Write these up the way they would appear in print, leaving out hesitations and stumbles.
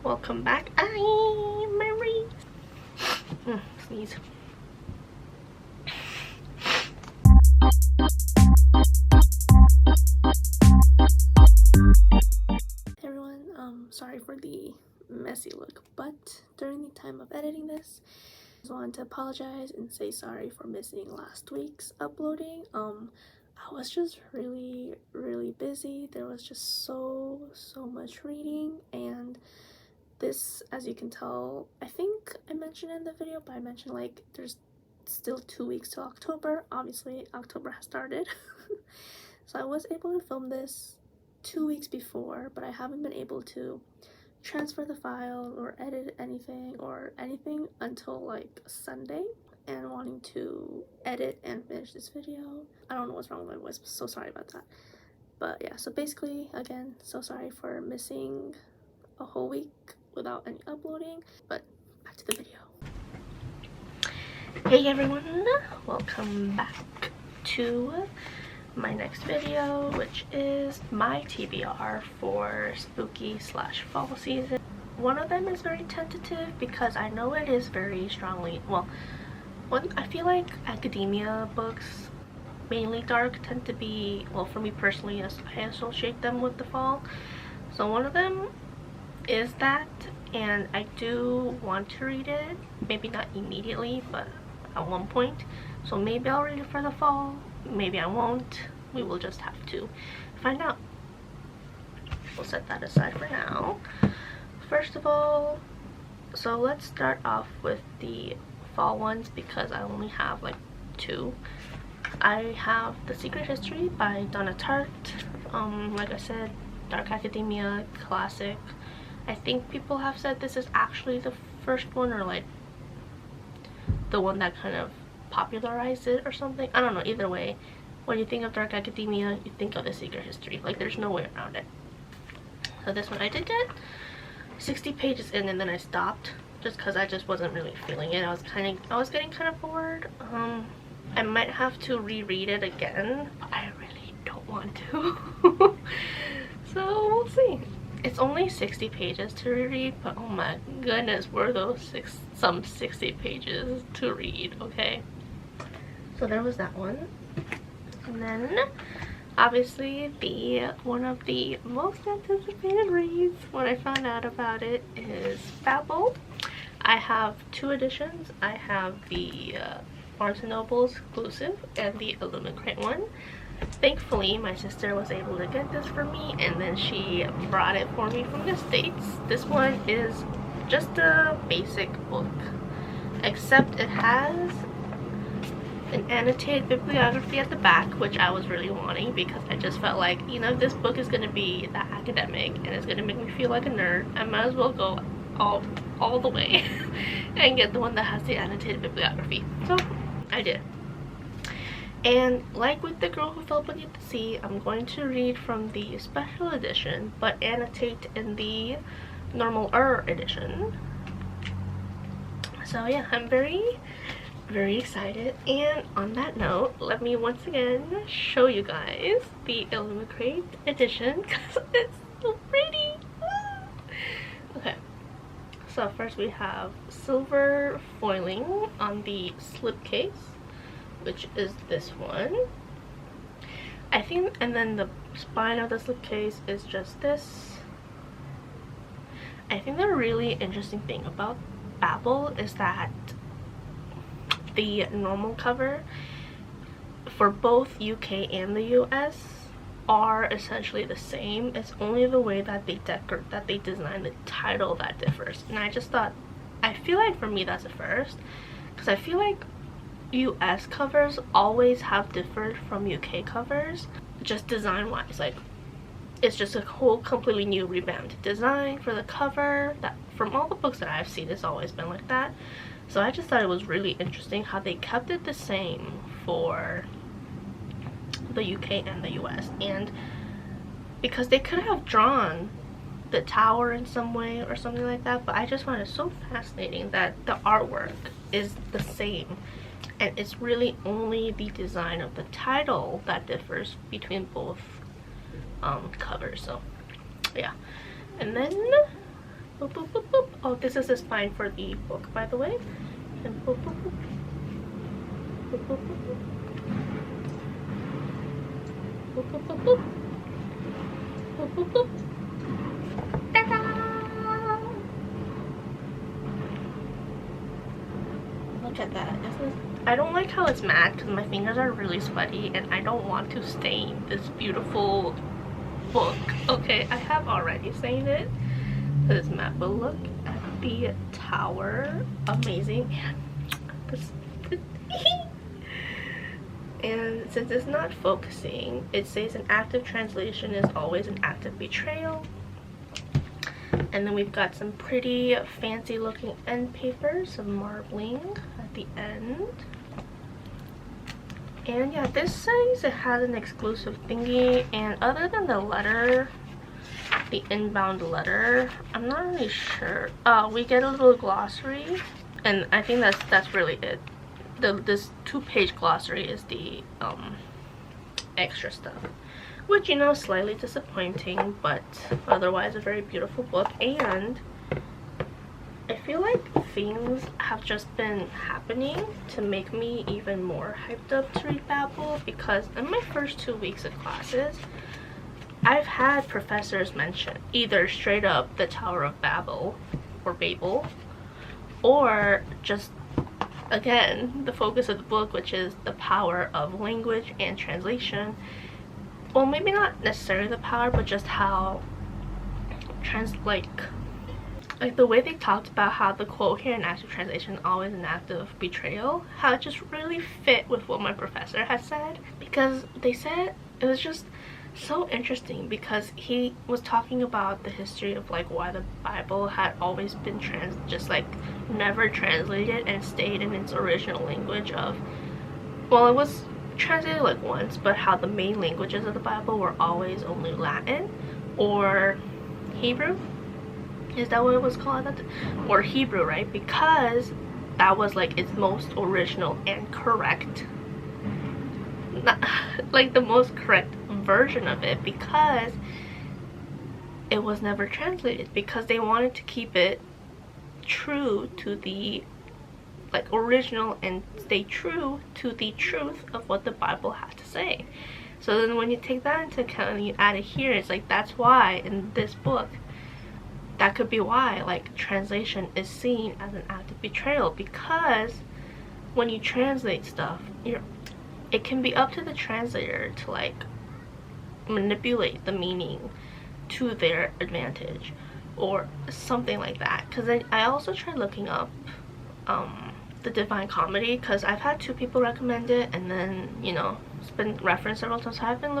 welcome back. I'm Marie. Sneeze. Hey everyone, sorry for the messy look, but during the time of editing this, I just wanted to apologize and say sorry for missing last week's uploading. I was just really busy. There was just so much reading, and this, as you can tell, I think I mentioned in the video, but I mentioned like there's still 2 weeks till October. Obviously October has started. So I was able to film this 2 weeks before, but I haven't been able to transfer the file or edit anything until like Sunday, and wanting to edit and finish this video. I don't know what's wrong with my voice, so sorry about that. But yeah, so basically, again, so sorry for missing a whole week without any uploading, but back to the video. Hey everyone, welcome back to my next video, which is my TBR for spooky/fall season. One of them is very tentative because I know it is very strongly, I feel like academia books, mainly dark, tend to be, well, for me personally, I associate them with the fall. So one of them is that, and I do want to read it, maybe not immediately, but at one point. So maybe I'll read it for the fall, maybe I won't. We will just have to find out. We'll set that aside for now. First of all, so let's start off with the fall ones because I only have like 2. I have The Secret History by Donna Tartt. Like I said, dark academia, classic. I think people have said this is actually the first one, or like the one that kind of popularized it or something. I don't know, either way, when you think of dark academia, you think of The Secret History. Like, there's no way around it. So this one I did get 60 pages in, and then I stopped just because I just wasn't really feeling it. I was getting kind of bored. I might have to reread it again, but I really don't want to. So we'll see. It's only 60 pages to reread, but oh my goodness, were those some 60 pages to read, okay? So there was that one. And then, obviously, one of the most anticipated reads when I found out about it is Babel. I have 2 editions. I have the Barnes & Noble exclusive and the Illumicrate one. Thankfully, my sister was able to get this for me, and then she brought it for me from the States. This one is just a basic book, except it has an annotated bibliography at the back, which I was really wanting because I just felt like, you know, if this book is going to be that academic and it's going to make me feel like a nerd, I might as well go all the way and get the one that has the annotated bibliography. So I did. And like with The Girl Who Fell Beneath the Sea, I'm going to read from the special edition but annotate in the normal edition. So yeah, I'm very excited. And on that note, let me once again show you guys the Illumicrate edition because it's so pretty. Okay, so first we have silver foiling on the slipcase, which is this one, I think, and then the spine of the slipcase is just this. I think the really interesting thing about Babel is that the normal cover for both UK and the US are essentially the same. It's only the way that they design the title that differs. And I just thought, I feel like for me that's a first, because I feel like US covers always have differed from UK covers, just design wise. Like, it's just a whole completely new revamped design for the cover. That from all the books that I've seen, it's always been like that. So I just thought it was really interesting how they kept it the same for the UK and the US. And because they could have drawn the tower in some way or something like that, but I just found it so fascinating that the artwork is the same, and it's really only the design of the title that differs between both covers. So yeah. And then Boop, boop, boop, boop. Oh, this is the spine for the book, by the way. And boop, boop, boop. Boop, boop, boop, boop. Boop, boop, boop, boop. Boop, boop, boop. Ta-da! Look at that. I don't like how it's matte because my fingers are really sweaty and I don't want to stain this beautiful book. Okay, I have already stained it. This matte, but look at the tower. Amazing. And since it's not focusing, it says an active translation is always an active betrayal. And then we've got some pretty fancy looking end papers, some marbling at the end. And yeah, this says it has an exclusive thingy, and other than the letter, the inbound letter, I'm not really sure. We get a little glossary, and I think that's really it. This 2-page glossary is the extra stuff, which, you know, slightly disappointing, but otherwise a very beautiful book. And I feel like things have just been happening to make me even more hyped up to read Babel, because in my first 2 weeks of classes, I've had professors mention either straight up the Tower of Babel or Babel, or just again the focus of the book, which is the power of language and translation. Well, maybe not necessarily the power, but just how like the way they talked about how the quote here in active translation is always an act of betrayal, how it just really fit with what my professor had said, because they said it was just so interesting, because he was talking about the history of like why the Bible had always been just like never translated and stayed in its original language of, well, it was translated like once, but how the main languages of the Bible were always only Latin or Hebrew. Is that what it was called? Or Hebrew, right? Because that was like its most original and correct, not like the most correct version of it, because it was never translated, because they wanted to keep it true to the like original and stay true to the truth of what the Bible had to say. So then when you take that into account and you add it here, it's like that's why in this book, that could be why like translation is seen as an act of betrayal, because when you translate stuff, it can be up to the translator to like manipulate the meaning to their advantage or something like that. Because I also tried looking up the Divine Comedy, because I've had 2 people recommend it, and then, you know, it's been referenced several times, so I've been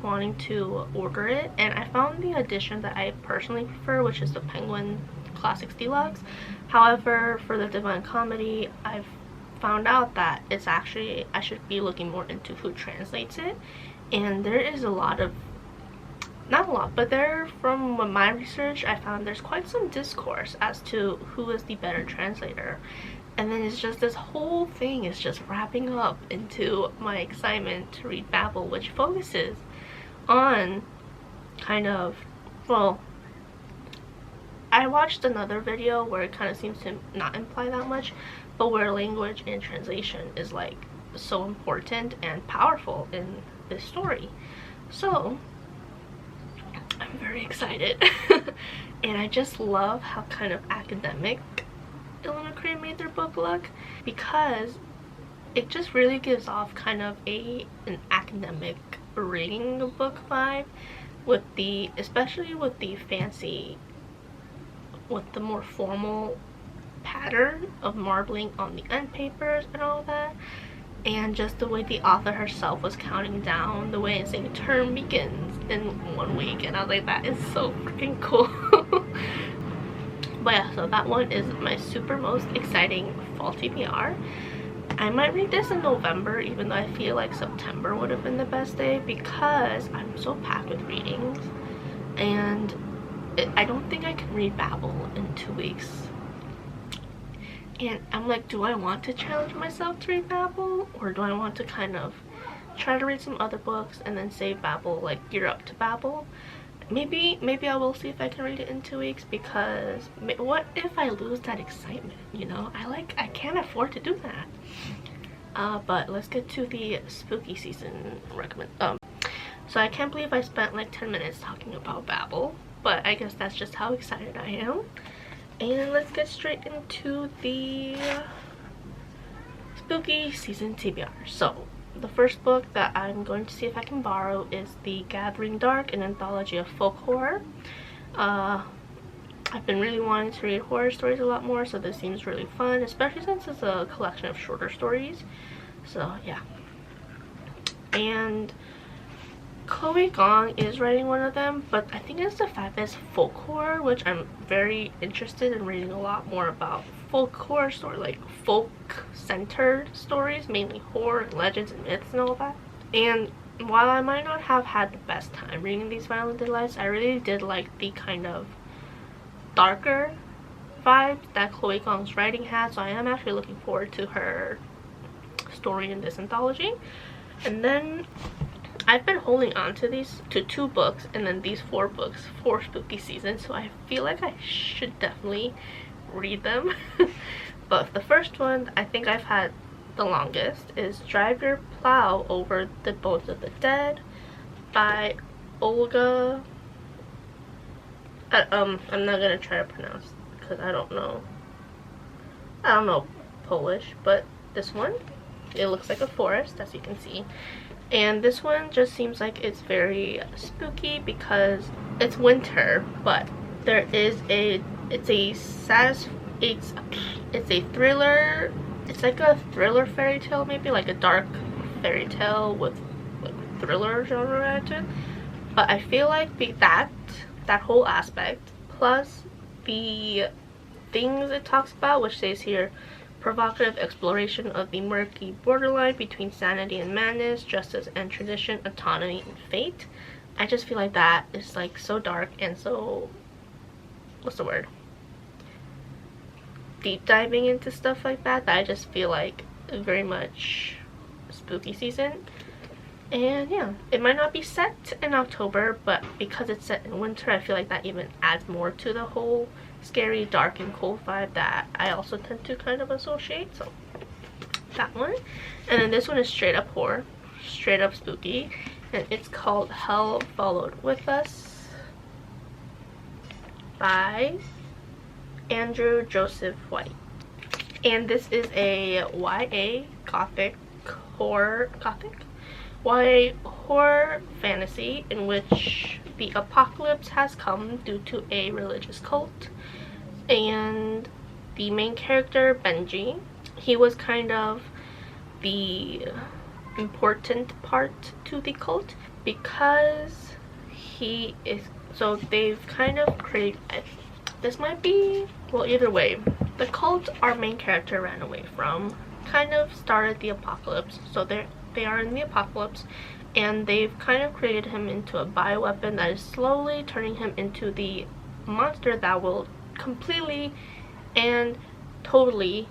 wanting to order it, and I found the edition that I personally prefer, which is the Penguin Classics Deluxe. However, for the Divine Comedy, I've found out that it's actually, I should be looking more into who translates it, and there is a lot of, not a lot, but there, from my research, I found there's quite some discourse as to who is the better translator. And then it's just this whole thing is just wrapping up into my excitement to read Babel, which focuses on kind of, well, I watched another video where it kind of seems to not imply that much, but where language and translation is like so important and powerful in this story. So I'm very excited. And I just love how kind of academic Illinois Korea made their book look, because it just really gives off kind of an academic reading book vibe, with the, especially with the fancy, with the more formal pattern of marbling on the end papers and all that, and just the way the author herself was counting down, the way it's saying term begins in 1 week, and I was like, that is so freaking cool. But yeah, so that one is my super most exciting fall TBR. I might read this in November, even though I feel like September would have been the best day, because I'm so packed with readings, and I don't think I can read Babel in 2 weeks. And I'm like, do I want to challenge myself to read Babel, or do I want to kind of try to read some other books and then save Babel, like gear up to Babel? maybe I will see if I can read it in 2 weeks, because what if I lose that excitement, you know? I can't afford to do that. But let's get to the spooky season recommend. So I can't believe I spent like 10 minutes talking about Babel, but I guess that's just how excited I am. And let's get straight into the spooky season TBR. So the first book that I'm going to see if I can borrow is The Gathering Dark, an anthology of folk horror. I've been really wanting to read horror stories a lot more, so this seems really fun, especially since it's a collection of shorter stories. So yeah. And Chloe Gong is writing one of them, but I think it's the fact that it's folk horror, which I'm very interested in reading a lot more about. Folk horror story, like folk-centered stories, mainly horror, legends, and myths and all that. And while I might not have had the best time reading these Violent Delights, I really did like the kind of darker vibes that Chloe Gong's writing has, so I am actually looking forward to her story in this anthology. And then I've been holding on to these 2 books and then these 4 books for spooky season, so I feel like I should definitely read them. But the first one I think I've had the longest is Drive Your Plow Over the Bones of the Dead by Olga. I'm not gonna try to pronounce because I don't know Polish, but this one, it looks like a forest, as you can see. And this one just seems like it's very spooky because it's winter, but there is it's a thriller. It's like a thriller fairy tale, maybe like a dark fairy tale with like thriller genre added to it. But I feel like that whole aspect, plus the things it talks about, which says here, provocative exploration of the murky borderline between sanity and madness, justice and tradition, autonomy and fate. I just feel like that is like so dark and so, what's the word, deep diving into stuff like that I just feel like very much spooky season. And yeah, it might not be set in October, but because it's set in winter, I feel like that even adds more to the whole scary, dark, and cold vibe that I also tend to kind of associate. So that one. And then this one is straight up horror, straight up spooky, and it's called Hell Followed With Us by Andrew Joseph White. And this is a YA YA horror fantasy in which the apocalypse has come due to a religious cult, and the main character, Benji, he was kind of the important part to the cult because he is, so they've kind of created, this might be, well, either way, the cult our main character ran away from kind of started the apocalypse, so they are in the apocalypse, and they've kind of created him into a bioweapon that is slowly turning him into the monster that will completely and totally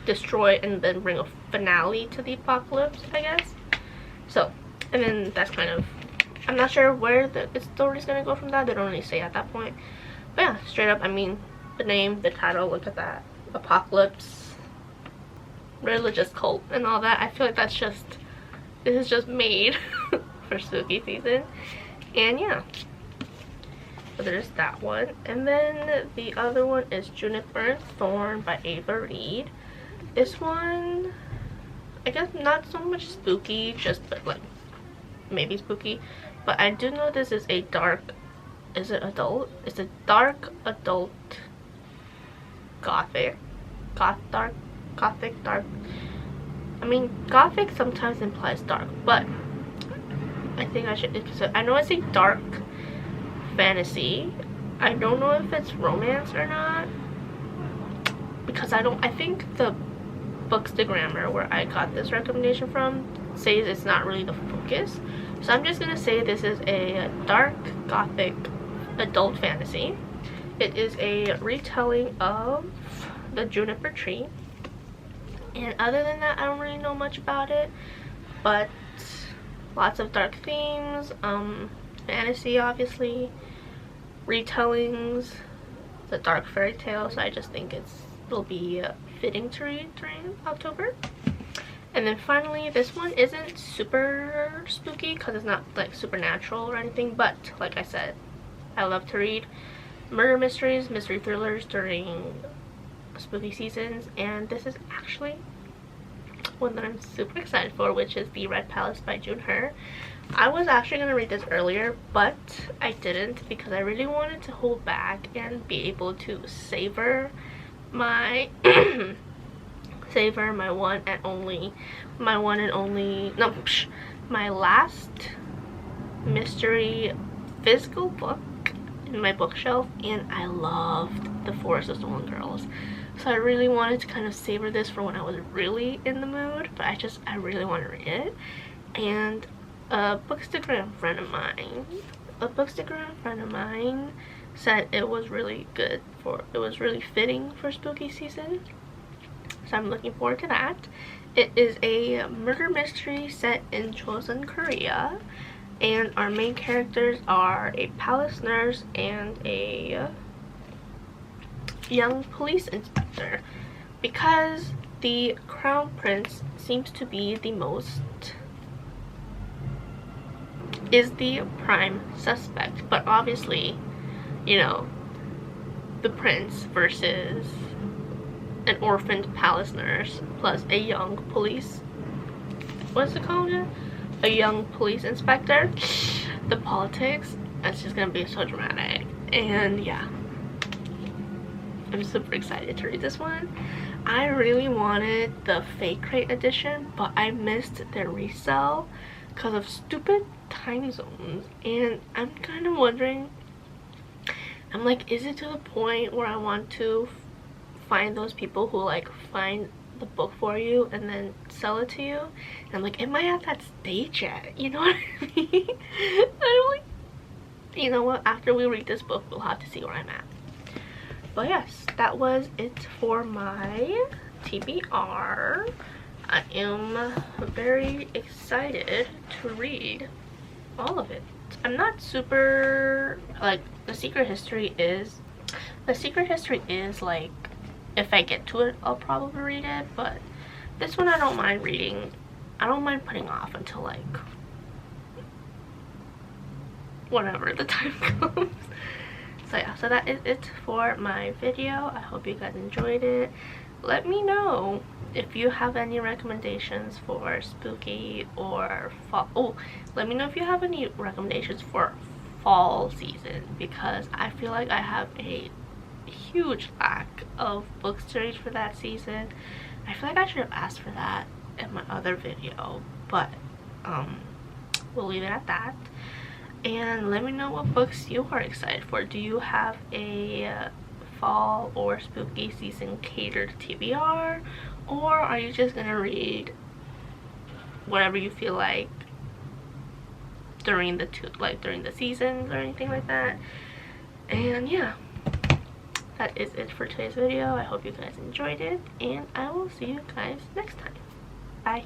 destroy and then bring a finale to the apocalypse, I guess. So, and then that's kind of, I'm not sure where the story's gonna go from that. They don't really say at that point. But yeah, straight up, I mean, the name, the title, look at that. Apocalypse, religious cult, and all that. I feel like that's just, this is just made for spooky season. And yeah, so there's that one. And then the other one is Juniper and Thorn by Ava Reed. This one, I guess not so much spooky, just like maybe spooky, but I do know this is a dark, is it adult? It's a dark adult gothic, dark. I mean, gothic sometimes implies dark, but I think I should, I know it's a dark fantasy. I don't know if it's romance or not, because I think the Bookstagrammer, where I got this recommendation from, says it's not really the focus. So I'm just gonna say this is a dark gothic adult fantasy. It is a retelling of the Juniper Tree, and other than that I don't really know much about it, but lots of dark themes, fantasy, obviously, retellings, the dark fairy tale, so I just think it'll be fitting to read during October. And then finally, this one isn't super spooky because it's not like supernatural or anything, but like I said, I love to read murder mysteries, mystery thrillers during spooky seasons, and this is actually one that I'm super excited for, which is The Red Palace by Yoon. I was actually going to read this earlier, but I didn't because I really wanted to hold back and be able to savor my my my last mystery physical book in my bookshelf, and I loved The Forest of Stolen Girls. So I really wanted to kind of savor this for when I was really in the mood, but I really want to read it. And a bookstagram friend of mine said it was really good it was really fitting for spooky season. So I'm looking forward to that. It is a murder mystery set in Joseon, Korea. And our main characters are a palace nurse and a young police inspector. Because the crown prince seems to be the prime suspect. But obviously, you know, the prince versus an orphaned palace nurse plus a young police, what's it called again? A young police inspector. The politics, it's just gonna be so dramatic. And yeah, I'm super excited to read this one. I really wanted the fake crate edition, but I missed their resale because of stupid time zones, and I'm kind of wondering, I'm like, is it to the point where I want to find those people who like find the book for you and then sell it to you? And I'm like, am I at that stage yet? You know what I mean? I'm like, you know what, after we read this book we'll have to see where I'm at. But yes, that was it for my TBR. I am very excited to read all of it. I'm not super, like, The Secret History is like, if I get to it I'll probably read it, but this one I don't mind reading. I don't mind putting off until like whenever the time comes. So yeah, so that is it for my video. I hope you guys enjoyed it. Let me know if you have any recommendations for spooky or fall. Oh, let me know if you have any recommendations for fall season, because I feel like I have a huge lack of books to read for that season. I feel like I should have asked for that in my other video, but we'll leave it at that. And let me know what books you are excited for. Do you have a fall or spooky season catered TBR, or are you just gonna read whatever you feel like during the seasons or anything like that? And yeah, that is it for today's video. I hope you guys enjoyed it, and I will see you guys next time. Bye.